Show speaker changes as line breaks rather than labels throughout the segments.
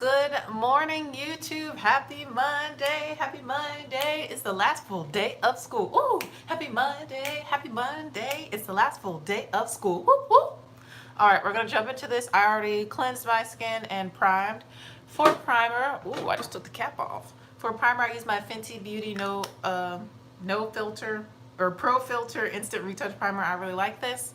Good morning, YouTube. Happy Monday. Happy Monday. It's the last full day of school. Woo! Happy Monday. Happy Monday. It's the last full day of school. Woo woo. All right, we're going to jump into this. I already cleansed my skin and primed. For primer, ooh, I just took the cap off. For primer, I use my Fenty Beauty no filter or Pro Filter Instant Retouch Primer. I really like this.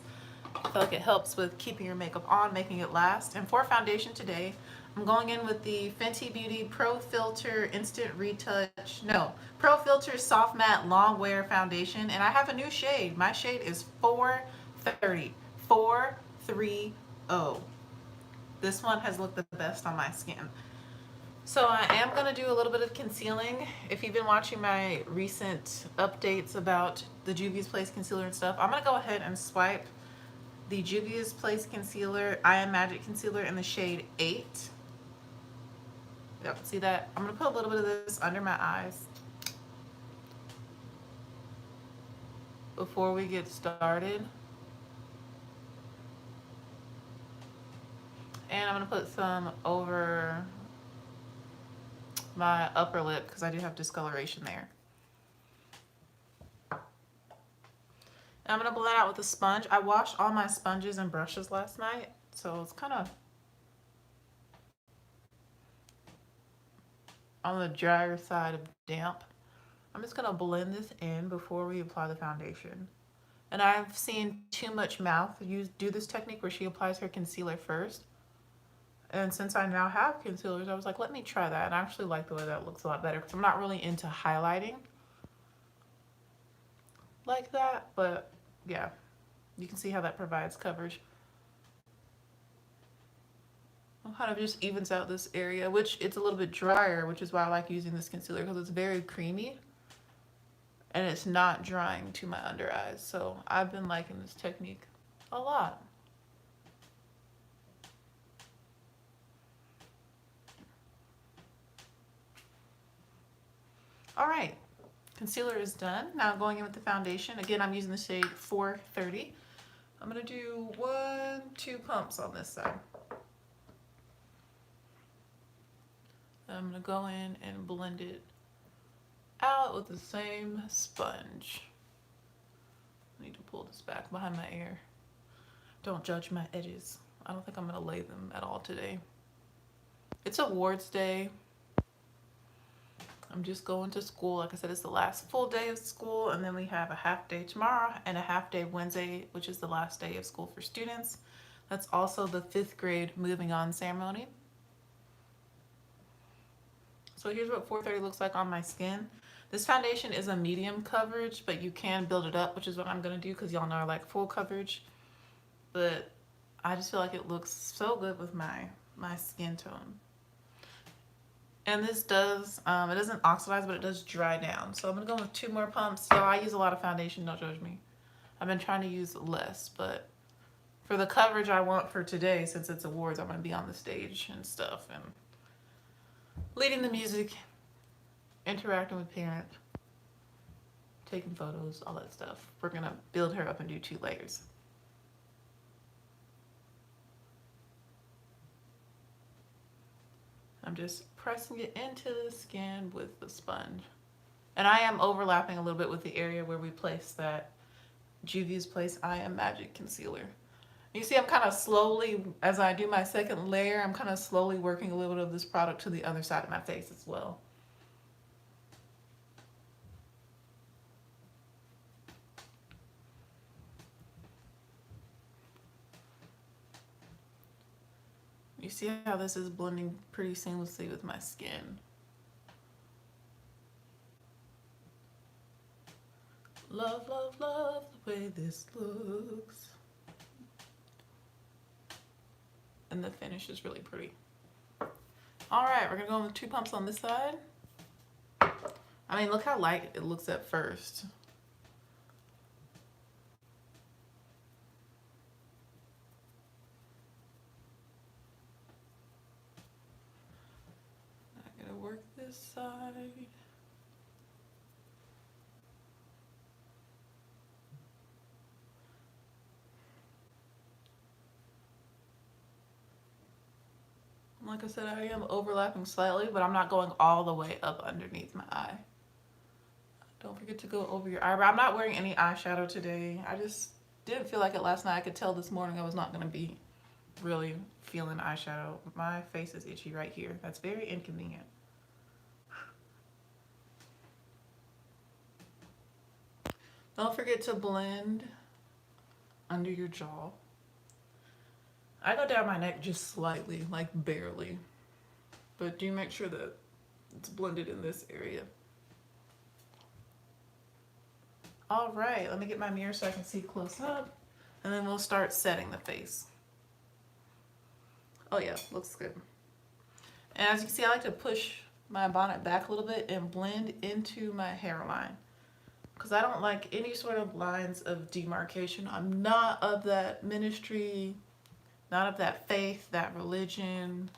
I feel like it helps with keeping your makeup on, making it last. And for foundation today, I'm going in with the Fenty Beauty Pro Filter Instant Retouch, no, Pro Filter Soft Matte Long Wear Foundation. And I have a new shade. My shade is 430. 430. This one has looked the best on my skin. So I am going to do a little bit of concealing. If you've been watching my recent updates about the Juvia's Place concealer and stuff, I'm going to go ahead and swipe the Juvia's Place concealer, I Am Magic concealer in the shade 8. Yep, see that? I'm going to put a little bit of this under my eyes before we get started. And I'm going to put some over my upper lip because I do have discoloration there. And I'm going to blend out with a sponge. I washed all my sponges and brushes last night, so it's kind of on the drier side of damp. I'm just going to blend this in before we apply the foundation. And I've seen Too Much Mouth do this technique where she applies her concealer first. And since I now have concealers, I was like, let me try that. And I actually like the way that looks a lot better because I'm not really into highlighting like that. But yeah, you can see how that provides coverage. It kind of just evens out this area, which it's a little bit drier, which is why I like using this concealer because it's very creamy and it's not drying to my under eyes. So I've been liking this technique a lot. All right, concealer is done. Now going in with the foundation. Again, I'm using the shade 430. I'm gonna do 2 pumps on this side. I'm gonna go in and blend it out with the same sponge. I need to pull this back behind my ear. Don't judge my edges. I don't think I'm gonna lay them at all today. It's awards day. I'm just going to school. Like I said, it's the last full day of school, and then we have a half day tomorrow and a half day Wednesday, which is the last day of school for students. That's also the 5th grade moving on ceremony. So here's what 430 looks like on my skin. This foundation is a medium coverage, but you can build it up, which is what I'm gonna do because y'all know I like full coverage. But I just feel like it looks so good with my skin tone. And this does, it doesn't oxidize, but it does dry down. So I'm gonna go with 2 more pumps. Y'all, I use a lot of foundation, don't judge me. I've been trying to use less, but for the coverage I want for today, since it's awards, I'm gonna be on the stage and stuff and leading the music, interacting with parents, taking photos, all that stuff. We're gonna build her up and do 2 layers. I'm just pressing it into the skin with the sponge. And I am overlapping a little bit with the area where we placed that Juvia's Place I Am Magic concealer. You see I'm kind of slowly, as I do my second layer, I'm kind of slowly working a little bit of this product to the other side of my face as well. You see how this is blending pretty seamlessly with my skin. Love, love, love the way this looks. And the finish is really pretty. All right, we're gonna go with 2 pumps on this side. I mean, look how light it looks at first. I gotta work this side. Like I said, I am overlapping slightly, but I'm not going all the way up underneath my eye. Don't forget to go over your eyebrow. I'm not wearing any eyeshadow today. I just didn't feel like it last night. I could tell this morning I was not going to be really feeling eyeshadow. My face is itchy right here. That's very inconvenient. Don't forget to blend under your jaw. I go down my neck just slightly, like barely. But do make sure that it's blended in this area. All right, let me get my mirror so I can see close up. And then we'll start setting the face. Oh yeah, looks good. And as you can see, I like to push my bonnet back a little bit and blend into my hairline, because I don't like any sort of lines of demarcation. I'm not of that ministry, not of that faith, that religion,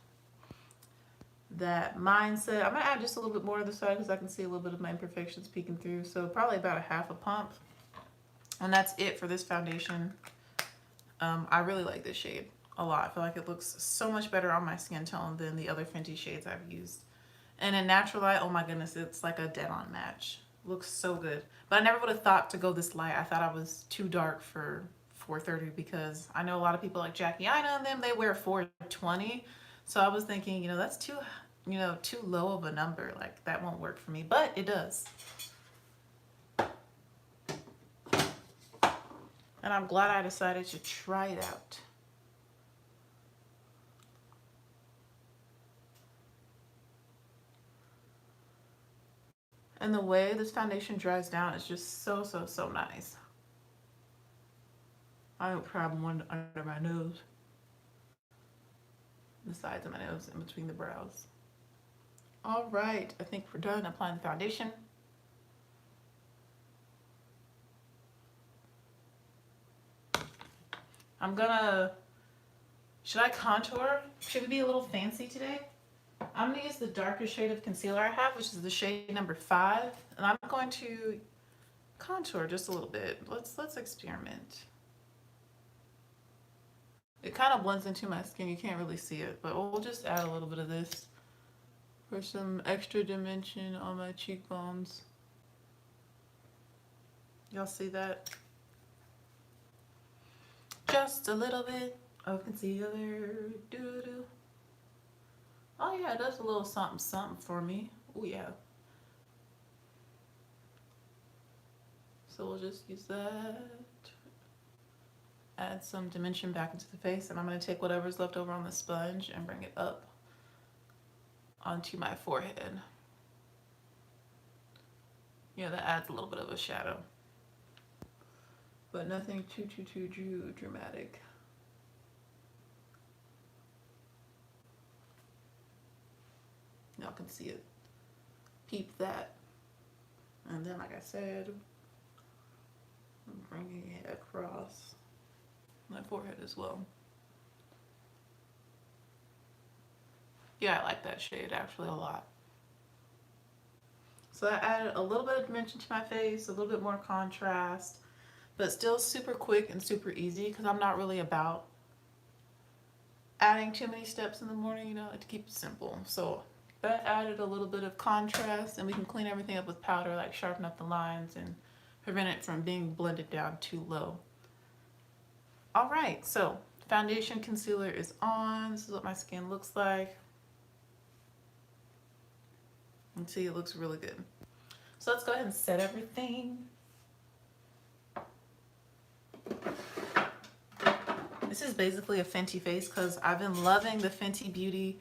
that mindset. I'm gonna add just a little bit more to the side because I can see a little bit of my imperfections peeking through. So probably about a half a pump. And that's it for this foundation. I really like this shade a lot. I feel like it looks so much better on my skin tone than the other Fenty shades I've used. And in natural light, oh my goodness, it's like a dead-on match. Looks so good. But I never would have thought to go this light. I thought I was too dark for 430 because I know a lot of people like Jackie Aina and them, they wear 420. So I was thinking, that's too low of a number. Like that won't work for me, but it does. And I'm glad I decided to try it out. And the way this foundation dries down is just so, so, so nice. I have a problem under my nose. The sides of my nose and between the brows. All right, I think we're done applying the foundation. Should I contour? Should we be a little fancy today? I'm gonna use the darkest shade of concealer I have, which is the shade number 5. And I'm going to contour just a little bit. Let's experiment. It kind of blends into my skin. You can't really see it, but we'll just add a little bit of this for some extra dimension on my cheekbones. Y'all see that? Just a little bit of concealer. Doo-doo. Oh yeah, it does a little something something for me. Oh yeah. So we'll just use that. Add some dimension back into the face, and I'm going to take whatever's left over on the sponge and bring it up onto my forehead. Yeah, that adds a little bit of a shadow, but nothing too dramatic. Y'all can see it. Peep that. And then, like I said, I'm bringing it across my forehead as well. Yeah, I like that shade actually a lot. So I added a little bit of dimension to my face, a little bit more contrast, but still super quick and super easy because I'm not really about adding too many steps in the morning, I like to keep it simple. So that added a little bit of contrast, and we can clean everything up with powder, like sharpen up the lines and prevent it from being blended down too low. All right, so foundation concealer is on. This is what my skin looks like. You can see it looks really good. So let's go ahead and set everything. This is basically a Fenty face because I've been loving the Fenty Beauty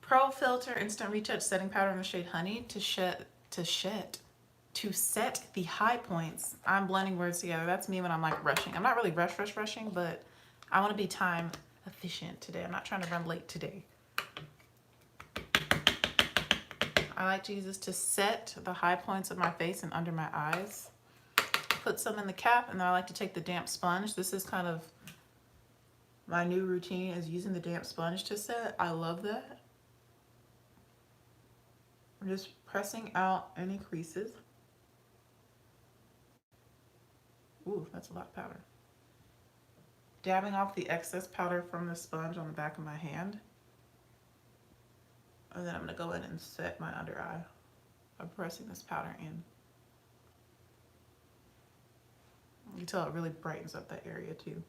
Pro Filter Instant Retouch Setting Powder in the shade Honey to set the high points. I'm blending words together. That's me when I'm like rushing. I'm not really rushing, but I want to be time efficient today. I'm not trying to run late today. I like to use this to set the high points of my face and under my eyes. Put some in the cap, and then I like to take the damp sponge. This is kind of my new routine, is using the damp sponge to set. I love that. I'm just pressing out any creases. Ooh, that's a lot of powder. Dabbing off the excess powder from the sponge on the back of my hand. And then I'm going to go in and set my under eye by pressing this powder in. You can tell it really brightens up that area too.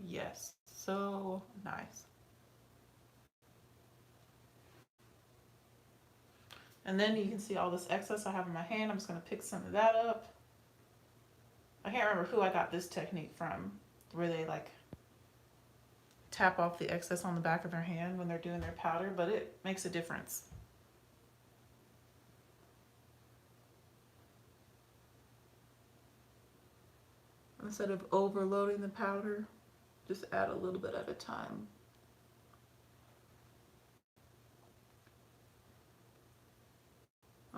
Yes, so nice. And then you can see all this excess I have in my hand. I'm just going to pick some of that up. I can't remember who I got this technique from, where they like tap off the excess on the back of their hand when they're doing their powder, but it makes a difference. Instead of overloading the powder, just add a little bit at a time.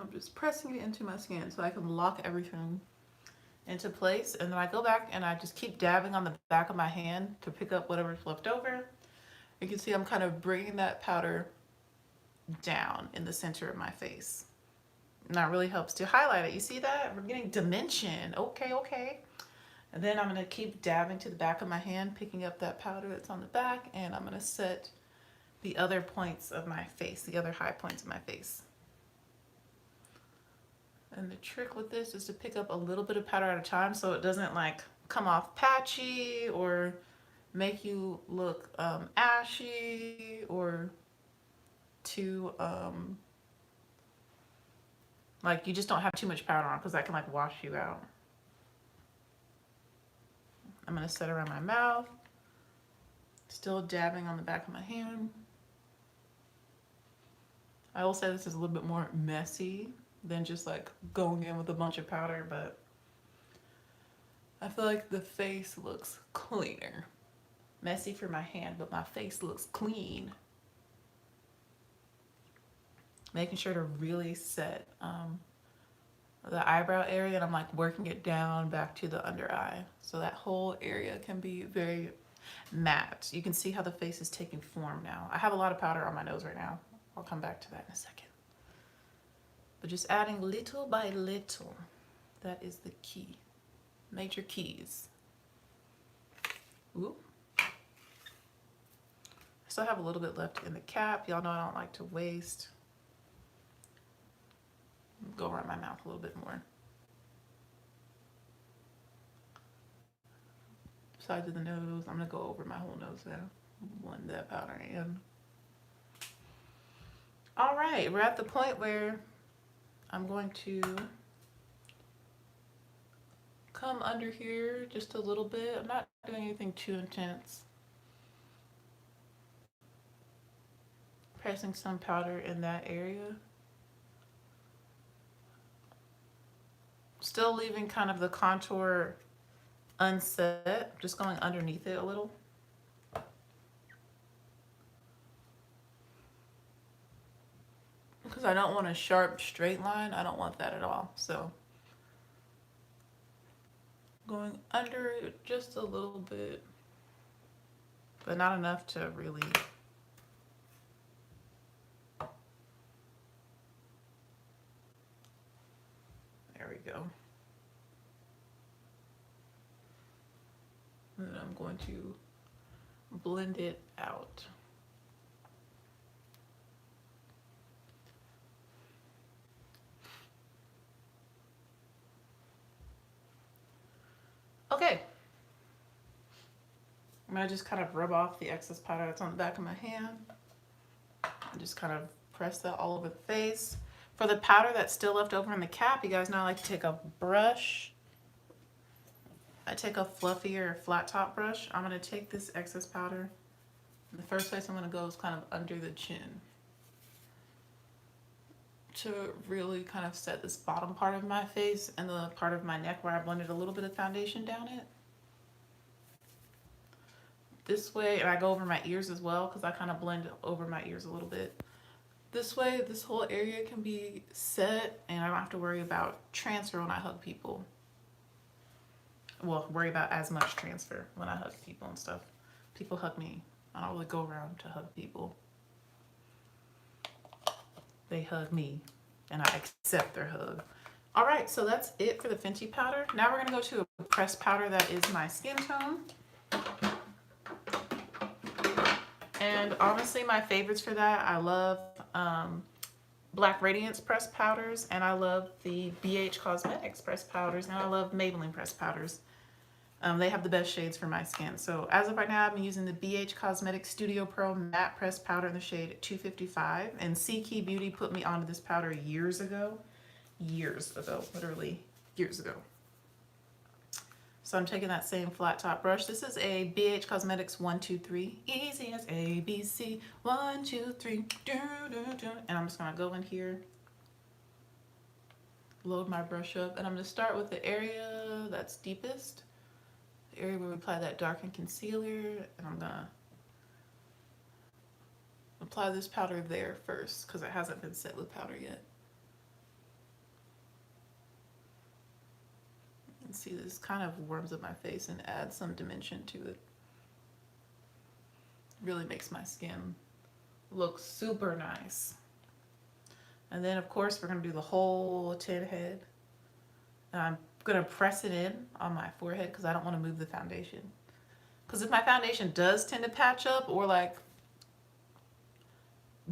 I'm just pressing it into my skin so I can lock everything into place. And then I go back and I just keep dabbing on the back of my hand to pick up whatever's left over. You can see I'm kind of bringing that powder down in the center of my face. And that really helps to highlight it. You see that? We're getting dimension. Okay, okay. And then I'm going to keep dabbing to the back of my hand, picking up that powder that's on the back, and I'm going to set the other points of my face, the other high points of my face. And the trick with this is to pick up a little bit of powder at a time so it doesn't like come off patchy or make you look ashy or too, like you just don't have too much powder on because that can like wash you out. I'm going to set around my mouth, still dabbing on the back of my hand. I will say this is a little bit more messy than just like going in with a bunch of powder, but I feel like the face looks cleaner. Messy for my hand, but my face looks clean. Making sure to really set the eyebrow area, and I'm like working it down back to the under eye so that whole area can be very matte. You can see how the face is taking form now. I have a lot of powder on my nose right now. I'll come back to that in a second. But just adding little by little, that is the key. Major keys. Ooh. I still have a little bit left in the cap. Y'all know I don't like to waste. Go around my mouth a little bit more. Sides of the nose. I'm gonna go over my whole nose now. Blend that powder in. All right, we're at the point where I'm going to come under here just a little bit. I'm not doing anything too intense. Pressing some powder in that area. Still leaving kind of the contour unset, just going underneath it a little. Because I don't want a sharp straight line, I don't want that at all. So going under it just a little bit, but not enough to really there we go. And then I'm going to blend it out. Okay. I'm gonna just kind of rub off the excess powder that's on the back of my hand. And just kind of press that all over the face. For the powder that's still left over in the cap, you guys know I like to take a brush. I take a fluffier flat top brush. I'm gonna take this excess powder. The first place I'm gonna go is kind of under the chin to really kind of set this bottom part of my face and the part of my neck where I blended a little bit of foundation down it. This way, and I go over my ears as well because I kind of blend over my ears a little bit. This way, this whole area can be set and I don't have to worry about transfer when I hug people. Well, worry about as much transfer when I hug people and stuff. People hug me. I don't really go around to hug people. They hug me and I accept their hug. All right, so that's it for the Fenty powder. Now we're gonna go to a pressed powder that is my skin tone. And honestly, my favorites for that, I love Black Radiance pressed powders, and I love the BH Cosmetics pressed powders, and I love Maybelline pressed powders. They have the best shades for my skin. So as of right now, I've been using the BH Cosmetics Studio Pro Matte Pressed Powder in the shade 255. And Key Beauty put me onto this powder years ago. Years ago, literally years ago. So I'm taking that same flat top brush. This is a BH Cosmetics 123. Easy as ABC. 1, 2, 3. And I'm just gonna go in here, load my brush up, and I'm gonna start with the area that's deepest. The area where we apply that darken concealer, and I'm gonna apply this powder there first because it hasn't been set with powder yet. And see, this kind of warms up my face and adds some dimension to it. Really makes my skin look super nice. And then of course we're gonna do the whole tin head. And I'm gonna press it in on my forehead because I don't want to move the foundation. Because if my foundation does tend to patch up or like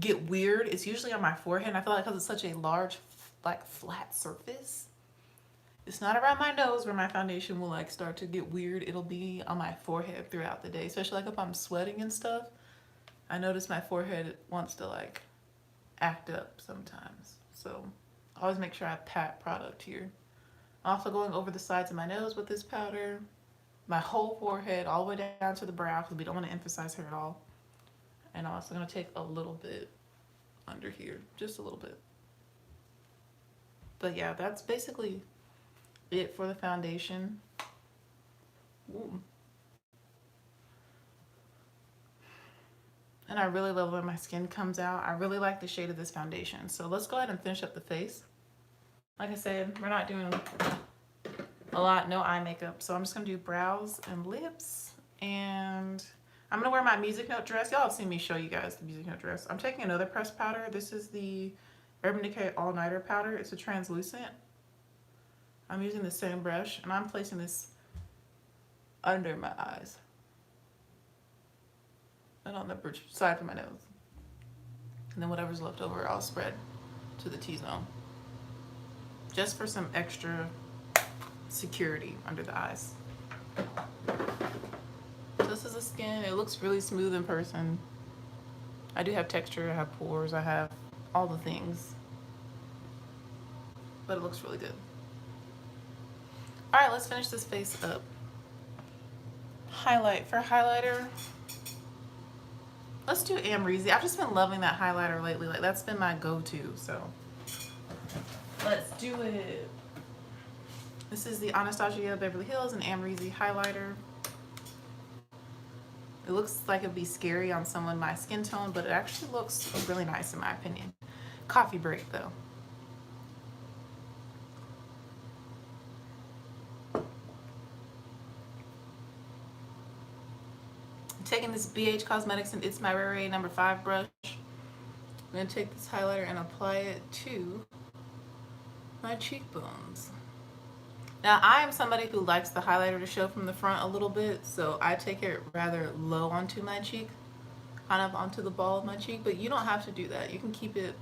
get weird, it's usually on my forehead. And I feel like because it's such a large, like flat surface, it's not around my nose where my foundation will like start to get weird. It'll be on my forehead throughout the day, especially like if I'm sweating and stuff. I notice my forehead wants to like act up sometimes. So I always make sure I pat product here. Also going over the sides of my nose with this powder, my whole forehead all the way down to the brow because we don't want to emphasize her at all. And I'm also going to take a little bit under here, just a little bit. But yeah, that's basically it for the foundation. Ooh. And I really love when my skin comes out. I really like the shade of this foundation. So let's go ahead and finish up the face. Like I said, we're not doing a lot, no eye makeup. So I'm just gonna do brows and lips. And I'm gonna wear my Music Note dress. Y'all have seen me show you guys the Music Note dress. I'm taking another pressed powder. This is the Urban Decay All Nighter powder. It's a translucent. I'm using the same brush and I'm placing this under my eyes and on the side of my nose. And then whatever's left over, I'll spread to the T-zone. Just for some extra security under the eyes. This is the skin. It looks really smooth in person. I do have texture, I have pores, I have all the things. But it looks really good. Alright, let's finish this face up. Highlight. For highlighter, let's do Amrezy. I've just been loving that highlighter lately. Like that's been my go-to, so let's do it. This is the Anastasia Beverly Hills and Amrezy highlighter. It looks like it'd be scary on someone my skin tone, but it actually looks really nice in my opinion. Coffee break though. I'm taking this BH Cosmetics and It's My Rare number 5 brush. I'm gonna take this highlighter and apply it to my cheekbones. Now, I am somebody who likes the highlighter to show from the front a little bit, so I take it rather low onto my cheek, kind of onto the ball of my cheek, but you don't have to do that. You can keep it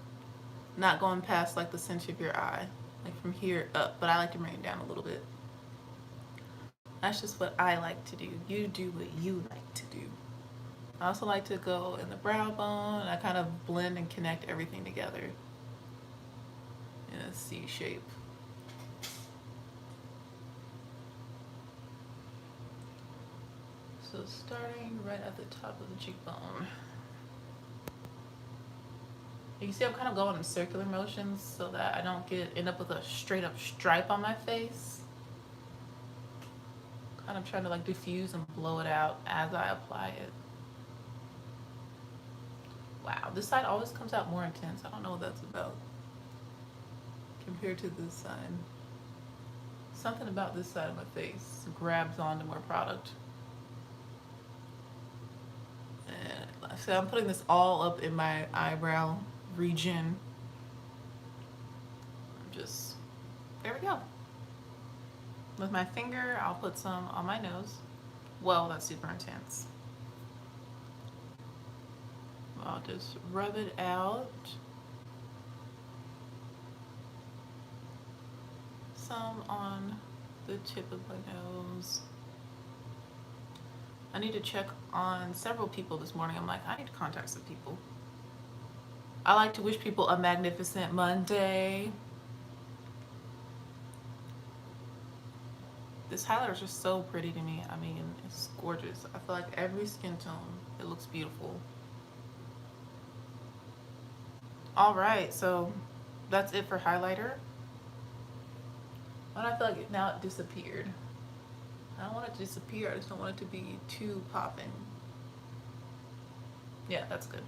not going past like the center of your eye, like from here up, but I like to bring it down a little bit. That's just what I like to do. You do what you like to do. I also like to go in the brow bone, and I kind of blend and connect everything together in a C shape. So starting right at the top of the cheekbone. You can see I'm kind of going in circular motions so that I don't end up with a straight up stripe on my face. Kind of trying to like diffuse and blow it out as I apply it. Wow, this side always comes out more intense. I don't know what that's about compared to this side. Something about this side of my face grabs onto more product. And so I'm putting this all up in my eyebrow region. Just, there we go. With my finger, I'll put some on my nose. Well, that's super intense. I'll just rub it out. Some on the tip of my nose. I need to check on several people this morning. I'm like, I need to contact some people. I like to wish people a magnificent Monday. This highlighter is just so pretty to me. I mean, it's gorgeous. I feel like every skin tone, it looks beautiful. All right, so that's it for highlighter. And I feel like now it disappeared. I don't want it to disappear. I just don't want it to be too popping. Yeah, that's good.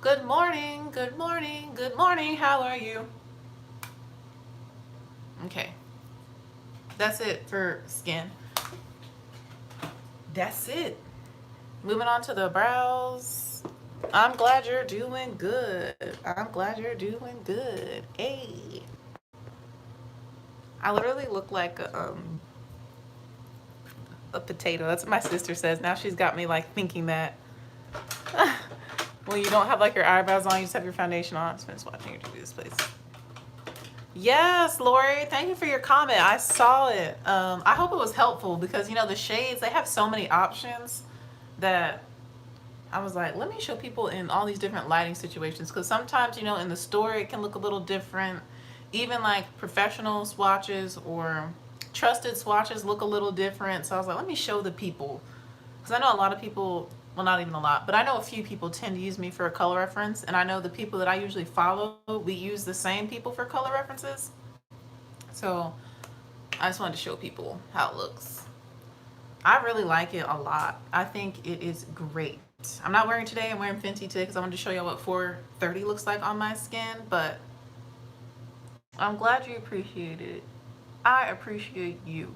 Good morning, good morning, good morning. How are you? Okay. That's it for skin. That's it. Moving on to the brows. I'm glad you're doing good. I'm glad you're doing good. Hey. I literally look like a potato. That's what my sister says. Now she's got me like thinking that when you don't have like your eyebrows on, you just have your foundation on. I'm just watching you do this, please. Yes, Lori, thank you for your comment. I saw it. I hope it was helpful because, you know, the shades, they have so many options that I was like, let me show people in all these different lighting situations. Because sometimes, you know, in the store, it can look a little different. Even like professional swatches or trusted swatches look a little different. So I was like, let me show the people. Because I know a lot of people, well, not even a lot, but I know a few people tend to use me for a color reference. And I know the people that I usually follow, we use the same people for color references. So I just wanted to show people how it looks. I really like it a lot. I think it is great. I'm not wearing today. I'm wearing Fenty today because I wanted to show you what 430 looks like on my skin. But I'm glad you appreciate it. I appreciate you.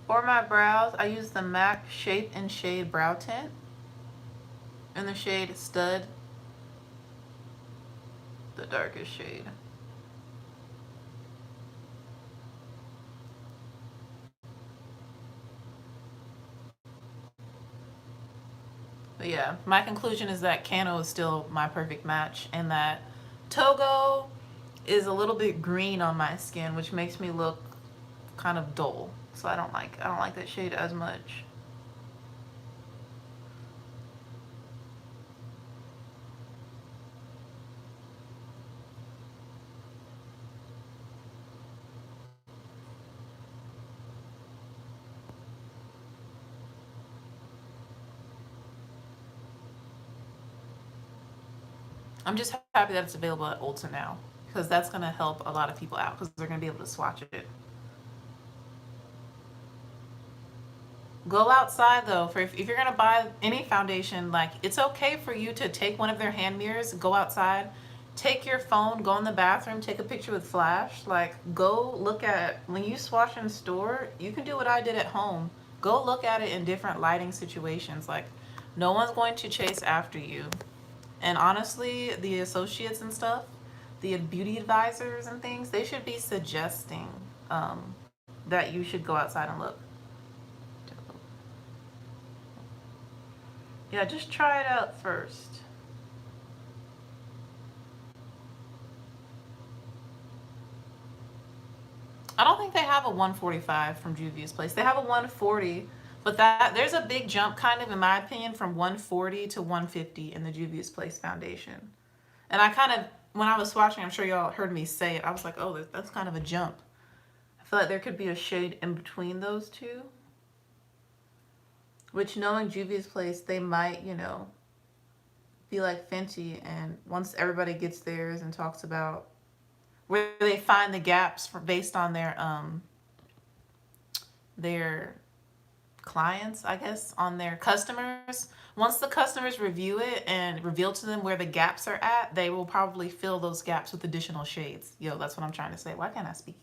For my brows, I use the MAC Shape and Shade Brow Tint in the shade Stud, the darkest shade. But yeah, my conclusion is that Cano is still my perfect match and that Togo is a little bit green on my skin, which makes me look kind of dull. So I don't like that shade as much. I'm just happy that it's available at Ulta now because that's going to help a lot of people out because they're going to be able to swatch it. Go outside though. For if you're gonna buy any foundation, like it's okay for you to take one of their hand mirrors, go outside, take your phone, go in the bathroom, take a picture with flash. Like go look at when you swatch in store. You can do what I did at home. Go look at it in different lighting situations. Like no one's going to chase after you. And honestly, the associates and stuff, the beauty advisors and things, they should be suggesting that you should go outside and look. Yeah, just try it out first. I don't think they have a 145 from Juvia's Place. They have a 140, but that there's a big jump kind of in my opinion from 140 to 150 in the Juvia's Place foundation. And I kind of, when I was swatching, I'm sure y'all heard me say it, I was like, oh, that's kind of a jump. I feel like there could be a shade in between those two. Which knowing Juvia's Place, they might, you know, be like Fenty, and once everybody gets theirs and talks about where they find the gaps for based on their clients, I guess, on their customers. Once the customers review it and reveal to them where the gaps are at, they will probably fill those gaps with additional shades. Yo, that's what I'm trying to say. Why can't I speak?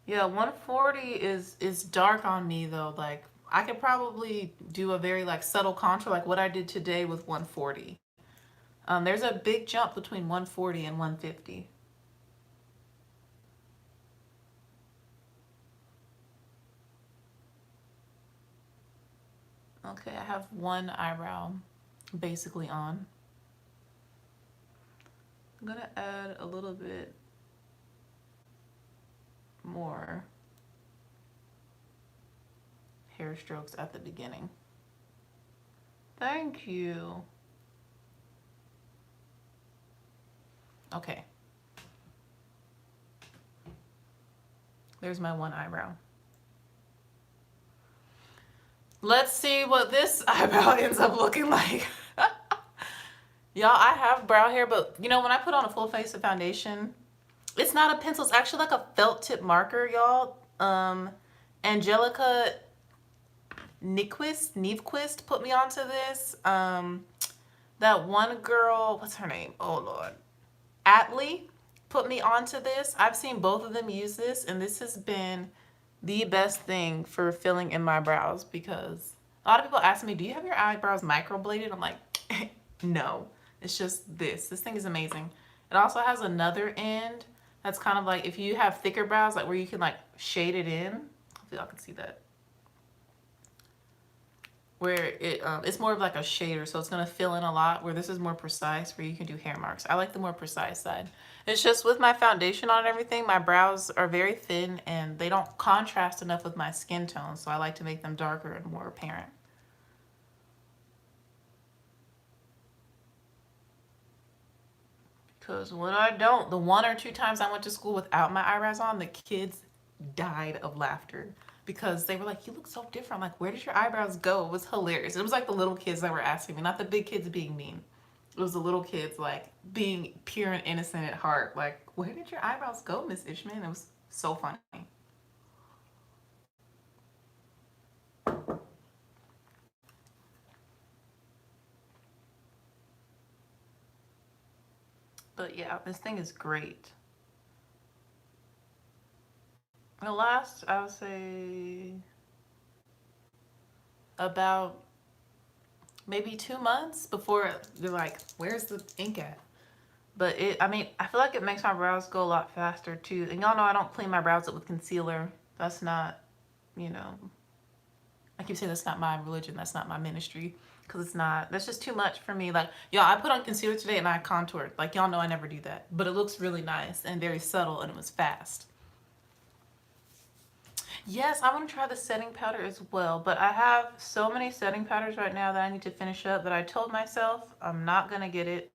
Yeah, 140 is dark on me though. Like I could probably do a very like subtle contour like what I did today with 140. There's a big jump between 140 and 150. Okay, I have one eyebrow basically on. I'm gonna add a little bit more hair strokes at the beginning. Thank you. Okay. There's my one eyebrow. Let's see what this eyebrow ends up looking like. Y'all, I have brow hair, but you know, when I put on a full face of foundation, it's not a pencil, it's actually like a felt tip marker, y'all. Angelica Nevequist put me onto this. That one girl, what's her name? Oh Lord. Atlee put me onto this. I've seen both of them use this, and this has been the best thing for filling in my brows, because a lot of people ask me, do you have your eyebrows microbladed? I'm like, no, it's just this. This thing is amazing. It also has another end that's kind of like, if you have thicker brows, like where you can like shade it in. Hopefully y'all can see that. Where it's more of like a shader, so it's gonna fill in a lot, where this is more precise, where you can do hair marks. I like the more precise side. It's just with my foundation on and everything, my brows are very thin and they don't contrast enough with my skin tone, so I like to make them darker and more apparent. Because when I don't, the one or two times I went to school without my eyebrows on, the kids died of laughter. Because they were like, you look so different. I'm like, where did your eyebrows go? It was hilarious. It was like the little kids that were asking me, not the big kids being mean. It was the little kids like being pure and innocent at heart. Like, where did your eyebrows go, Miss Ishman? It was so funny. But yeah, this thing is great. The last, I would say, about maybe 2 months before they're like, where's the ink at? But I mean, I feel like it makes my brows go a lot faster too. And y'all know I don't clean my brows up with concealer. That's not, you know, I keep saying that's not my religion. That's not my ministry. Because it's not, that's just too much for me. Like, y'all, I put on concealer today and I contoured. Like, y'all know I never do that. But it looks really nice and very subtle, and it was fast. Yes, I want to try the setting powder as well, but I have so many setting powders right now that I need to finish up that I told myself I'm not going to get it.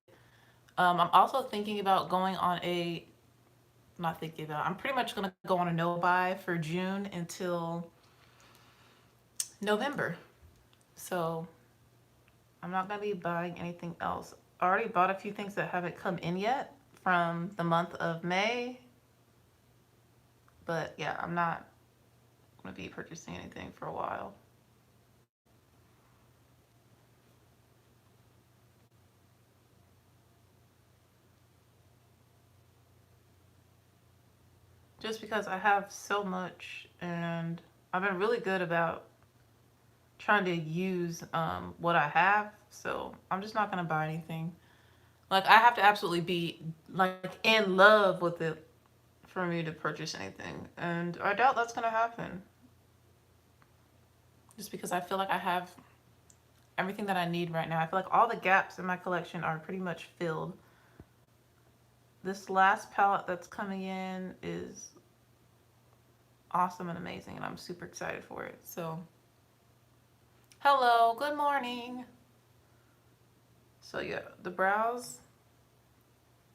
I'm also thinking about going on not thinking about, I'm pretty much going to go on a no-buy for June until November. So I'm not going to be buying anything else. I already bought a few things that haven't come in yet from the month of May. But yeah, I'm not going to be purchasing anything for a while. Just because I have so much, and I've been really good about trying to use what I have, so I'm just not going to buy anything. Like, I have to absolutely be like in love with it for me to purchase anything, and I doubt that's going to happen. Just because I feel like I have everything that I need right now. I feel like all the gaps in my collection are pretty much filled. This last palette that's coming in is awesome and amazing, and I'm super excited for it. So, hello, good morning. So yeah, the brows.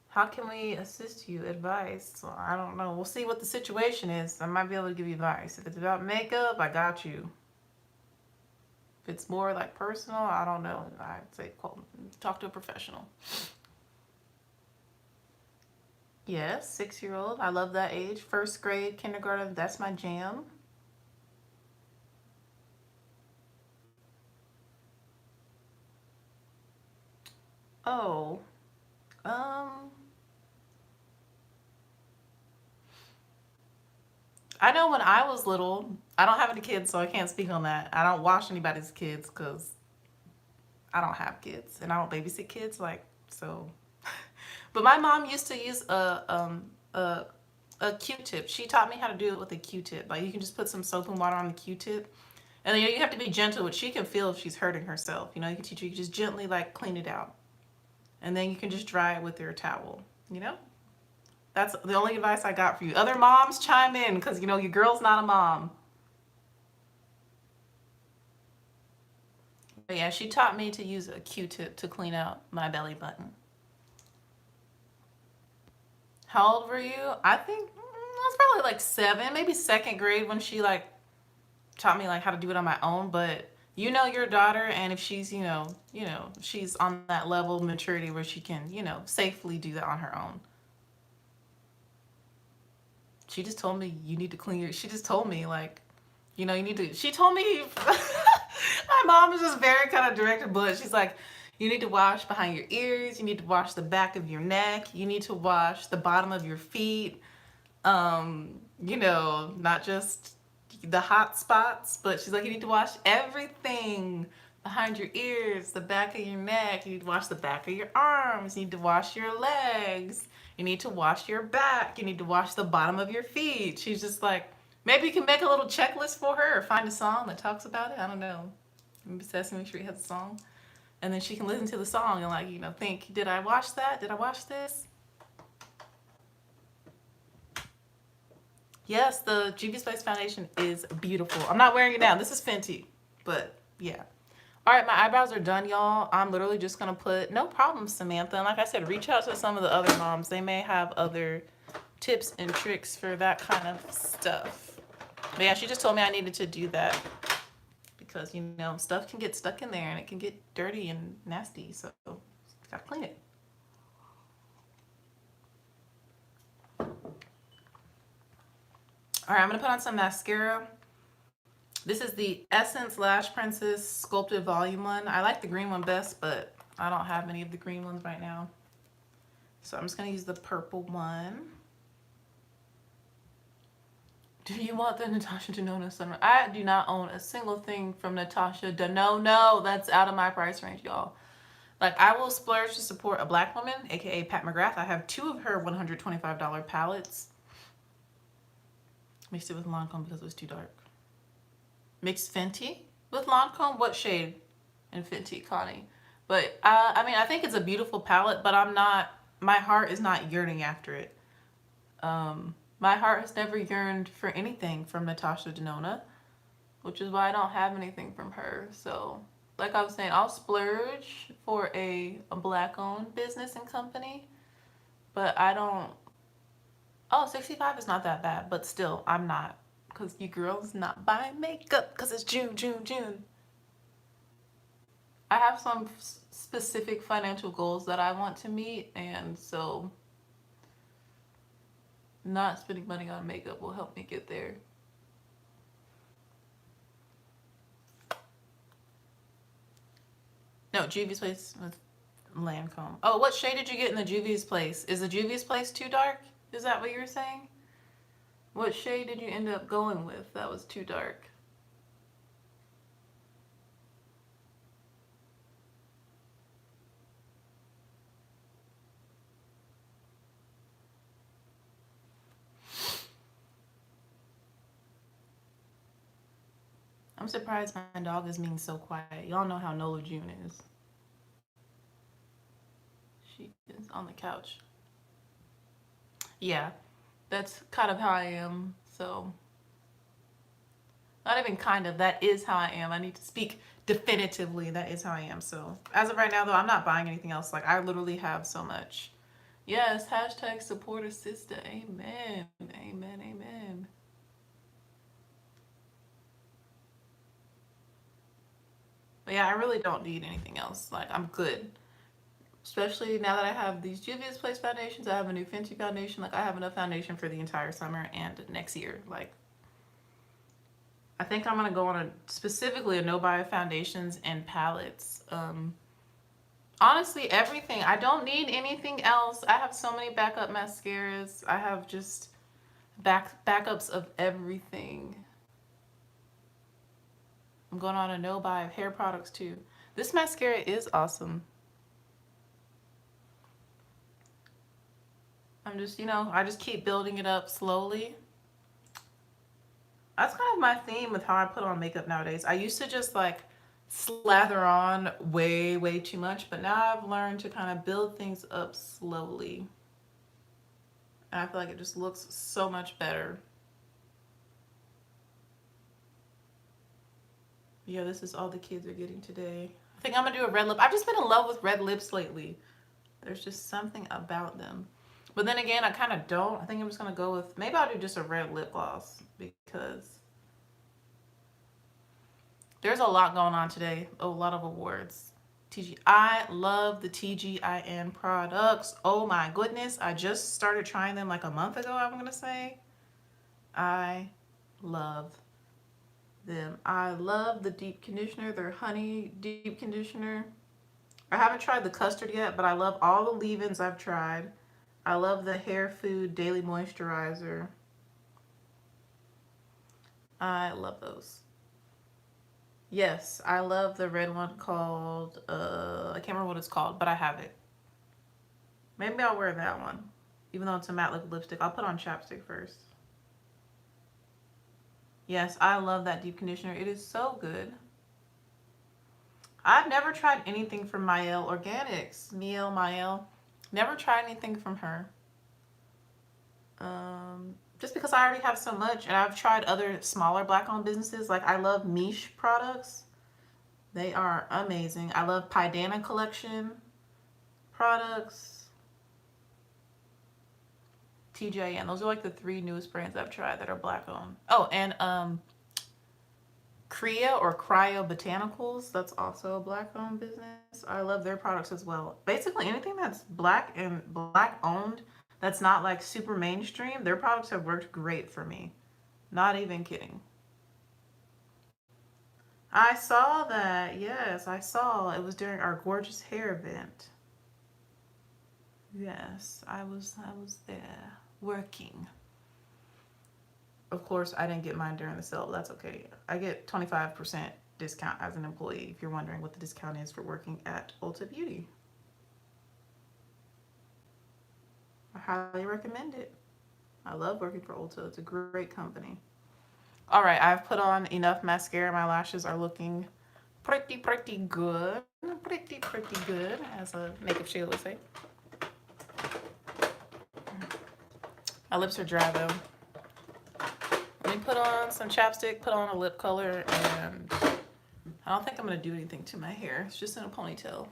How can we assist you? Advice? So, I don't know. We'll see what the situation is. I might be able to give you advice. If it's about makeup, I got you. If it's more like personal, I don't know. I'd say talk to a professional. Yes, 6-year-old. I love that age. First grade, kindergarten, that's my jam. Oh, I know when I was little, I don't have any kids, so I can't speak on that. I don't wash anybody's kids because I don't have kids and I don't babysit kids, like, so. But my mom used to use a Q-tip. She taught me how to do it with a Q-tip. Like, you can just put some soap and water on the Q-tip And then, you have to be gentle with, she can feel if she's hurting herself. You can teach her, you can just gently like clean it out. And then you can just dry it with your towel, you know? That's the only advice I got for you. Other moms chime in, because your girl's not a mom. But yeah, she taught me to use a Q-tip to clean out my belly button. How old were you? I think I was probably like 7, maybe second grade, when she like taught me like how to do it on my own. But your daughter, and if she's she's on that level of maturity where she can safely do that on her own. She just told me you need to clean your. She just told me like, you need to. She told me. My mom is just very kind of direct, but she's like, you need to wash behind your ears. You need to wash the back of your neck. You need to wash the bottom of your feet. Not just the hot spots, but she's like, you need to wash everything behind your ears, the back of your neck. You need to wash the back of your arms. You need to wash your legs. You need to wash your back. You need to wash the bottom of your feet. She's just like, maybe you can make a little checklist for her, or find a song that talks about it. I don't know. Maybe Sesame Street has a song. And then she can listen to the song and like, think, did I wash that? Did I wash this? Yes, the Juvia's Place foundation is beautiful. I'm not wearing it now. This is Fenty, but yeah. All right, my eyebrows are done, y'all. I'm literally just going to put, no problem, Samantha. And like I said, reach out to some of the other moms. They may have other tips and tricks for that kind of stuff. But yeah, she just told me I needed to do that because, stuff can get stuck in there and it can get dirty and nasty. So, gotta clean it. All right, I'm going to put on some mascara. This is the Essence Lash Princess Sculpted Volume 1. I like the green one best, but I don't have any of the green ones right now. So I'm just going to use the purple one. Do you want the Natasha Denona Summer? I do not own a single thing from Natasha Denona. No, that's out of my price range, y'all. Like, I will splurge to support a black woman, aka Pat McGrath. I have 2 of her $125 palettes. Mixed it with Lancome because it was too dark. Mixed Fenty with Lancome. What shade in Fenty, Connie? But I think it's a beautiful palette, but my heart is not yearning after it. My heart has never yearned for anything from Natasha Denona, which is why I don't have anything from her. So, like I was saying, I'll splurge for a black-owned business and company, but I don't. Oh, 65 is not that bad, but still, I'm not. Because you girls not buying makeup because it's June. I have some specific financial goals that I want to meet, and so not spending money on makeup will help me get there. No, Juvia's Place with Lancome. Oh, what shade did you get in the Juvia's Place? Is the Juvia's Place too dark? Is that what you were saying? What shade did you end up going with that was too dark? I'm surprised my dog is being so quiet. Y'all know how Nola June is. She is on the couch. Yeah, that's kind of how I am. So, not even kind of, that is how I am. I need to speak definitively. That is how I am. So, as of right now, though, I'm not buying anything else. Like, I literally have so much. Yes, hashtag support a sister. Amen. Amen. Amen. But yeah, I really don't need anything else. Like, I'm good. Especially now that I have these Juvia's Place foundations, I have a new Fenty foundation. Like, I have enough foundation for the entire summer and next year. Like, I think I'm gonna go on specifically a no-buy foundations and palettes. Honestly, everything. I don't need anything else. I have so many backup mascaras. I have just backups of everything. I'm going on a no-buy of hair products too. This mascara is awesome. I'm just, I just keep building it up slowly. That's kind of my theme with how I put on makeup nowadays. I used to just like slather on way, way too much, but now I've learned to kind of build things up slowly. And I feel like it just looks so much better. Yeah, this is all the kids are getting today. I think I'm gonna do a red lip. I've just been in love with red lips lately. There's just something about them. But then again, I kind of don't. I think I'm just gonna go with, maybe I'll do just a red lip gloss because there's a lot going on today. A lot of awards. I love the TGIN products. Oh my goodness. I just started trying them like a month ago, I'm gonna say. I love them. I love the deep conditioner, their honey deep conditioner. I haven't tried the custard yet, but I love all the leave-ins I've tried. I love the hair food daily moisturizer. I love those. Yes, I love the red one called, I can't remember what it's called, but I have it. Maybe I'll wear that one. Even though it's a matte liquid lipstick, I'll put on chapstick first. Yes, I love that deep conditioner. It is so good. I've never tried anything from Mielle Organics. Mielle. Never tried anything from her. Just because I already have so much, and I've tried other smaller black-owned businesses. Like, I love Miche products. They are amazing. I love Pidana Collection products. TJN. Those are like the 3 newest brands I've tried that are black-owned. Oh, and Crea or Cryo Botanicals. That's also a black-owned business. I love their products as well. Basically, anything that's black and black-owned that's not like super mainstream, their products have worked great for me. Not even kidding. I saw that. Yes, I saw. It was during our gorgeous hair event. Yes, I was there working. Of course, I didn't get mine during the sale, but that's okay. I get 25% discount as an employee, if you're wondering what the discount is for working at Ulta Beauty. I highly recommend it. I love working for Ulta. It's a great company. All right, I've put on enough mascara. My lashes are looking pretty good. Pretty good, as a makeup shade would say. My lips are dry though. Let me put on some chapstick, put on a lip color, and I don't think I'm gonna do anything to my hair. It's just in a ponytail.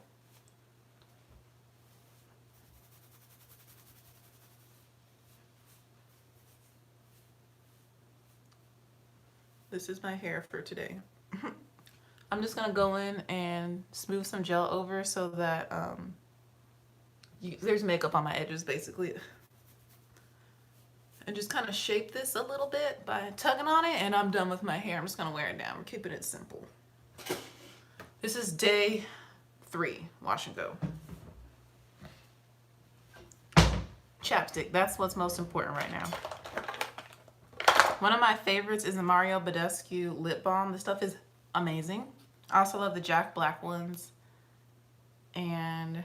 This is my hair for today. I'm just gonna go in and smooth some gel over so that there's makeup on my edges basically. And just kind of shape this a little bit by tugging on it, and I'm done with my hair. I'm just gonna wear it down. We're keeping it simple. This is day 3, wash and go. Chapstick, that's what's most important right now. One of my favorites is the Mario Badescu lip balm. This stuff is amazing. I also love the Jack Black ones. And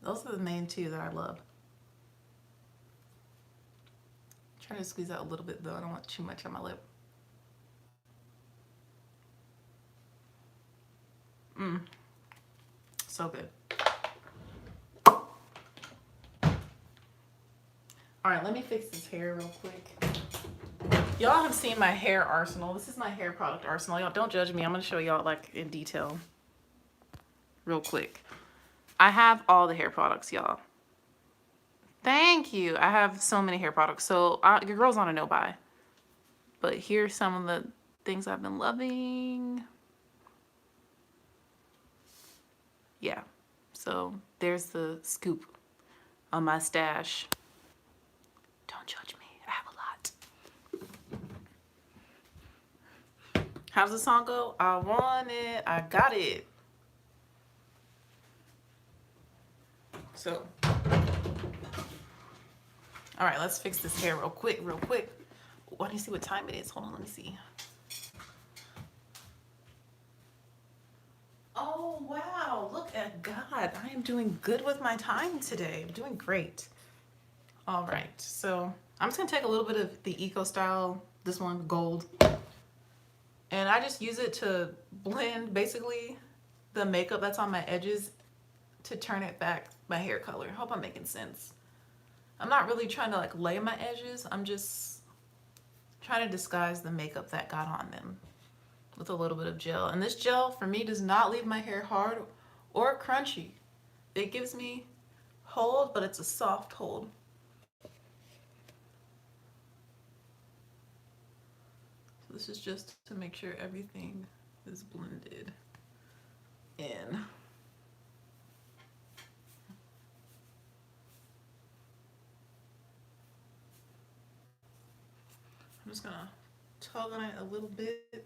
those are the main 2 that I love. I'm trying to squeeze out a little bit though. I don't want too much on my lip. So good. All right, let me fix this hair real quick. Y'all haven't seen my hair arsenal. This is my hair product arsenal. Y'all don't judge me. I'm gonna show y'all like in detail real quick. I have all the hair products, y'all. Thank you. I have so many hair products. So your girl's on a no buy. But here's some of the things I've been loving. Yeah. So there's the scoop on my stash. Don't judge me. I have a lot. How's the song go? I want it. I got it. So, all right, let's fix this hair real quick. Oh, I need to see what time it is. Hold on, let me see. Oh, wow. Look at God. I am doing good with my time today. I'm doing great. All right. So I'm just going to take a little bit of the Eco Style This one, gold. And I just use it to blend basically the makeup that's on my edges to turn it back my hair color. Hope I'm making sense. I'm not really trying to like lay my edges. I'm just trying to disguise the makeup that got on them with a little bit of gel. And this gel for me does not leave my hair hard or crunchy. It gives me hold, but it's a soft hold. So this is just to make sure everything is blended in. I'm just gonna tug on it a little bit,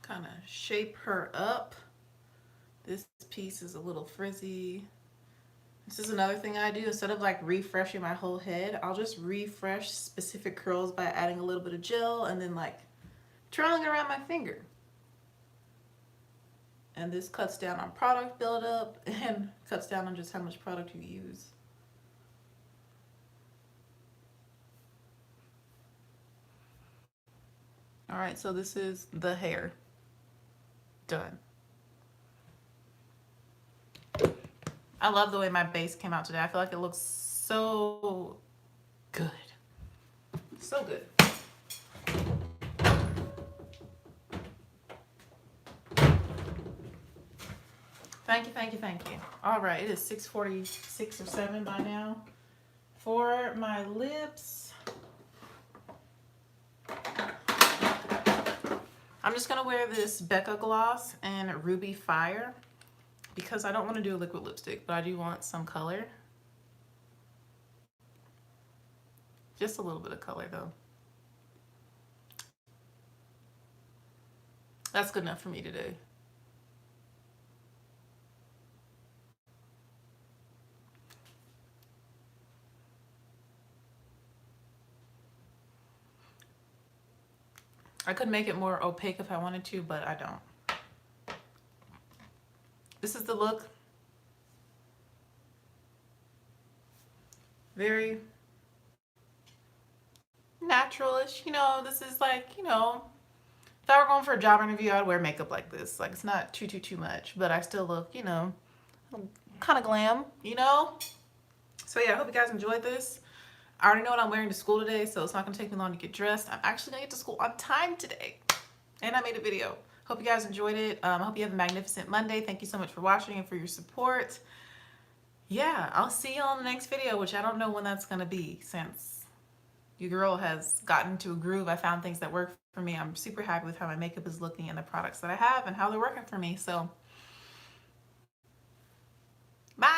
kind of shape her up. This piece is a little frizzy. This is another thing I do. Instead of like refreshing my whole head, I'll just refresh specific curls by adding a little bit of gel and then like twirling it around my finger. And this cuts down on product buildup and cuts down on just how much product you use. All right, so this is the hair done. I love the way my base came out today. I feel like it looks so good. So good. Thank you, thank you, thank you. All right, it is 6:46 or 7 by now. For my lips, I'm just gonna wear this Becca gloss in Ruby Fire because I don't want to do a liquid lipstick, but I do want some color. Just a little bit of color though. That's good enough for me today. I could make it more opaque if I wanted to, but I don't. This is the look. Very naturalish. You know, this is like, you know, if I were going for a job interview, I'd wear makeup like this. Like, it's not too much, but I still look, you know, kind of glam, you know? So yeah, I hope you guys enjoyed this. I already know what I'm wearing to school today, so it's not gonna take me long to get dressed. I'm actually gonna get to school on time today. And I made a video. Hope you guys enjoyed it. I hope you have a magnificent Monday. Thank you so much for watching and for your support. Yeah, I'll see you on the next video, which I don't know when that's gonna be since your girl has gotten to a groove. I found things that work for me. I'm super happy with how my makeup is looking and the products that I have and how they're working for me. So, bye.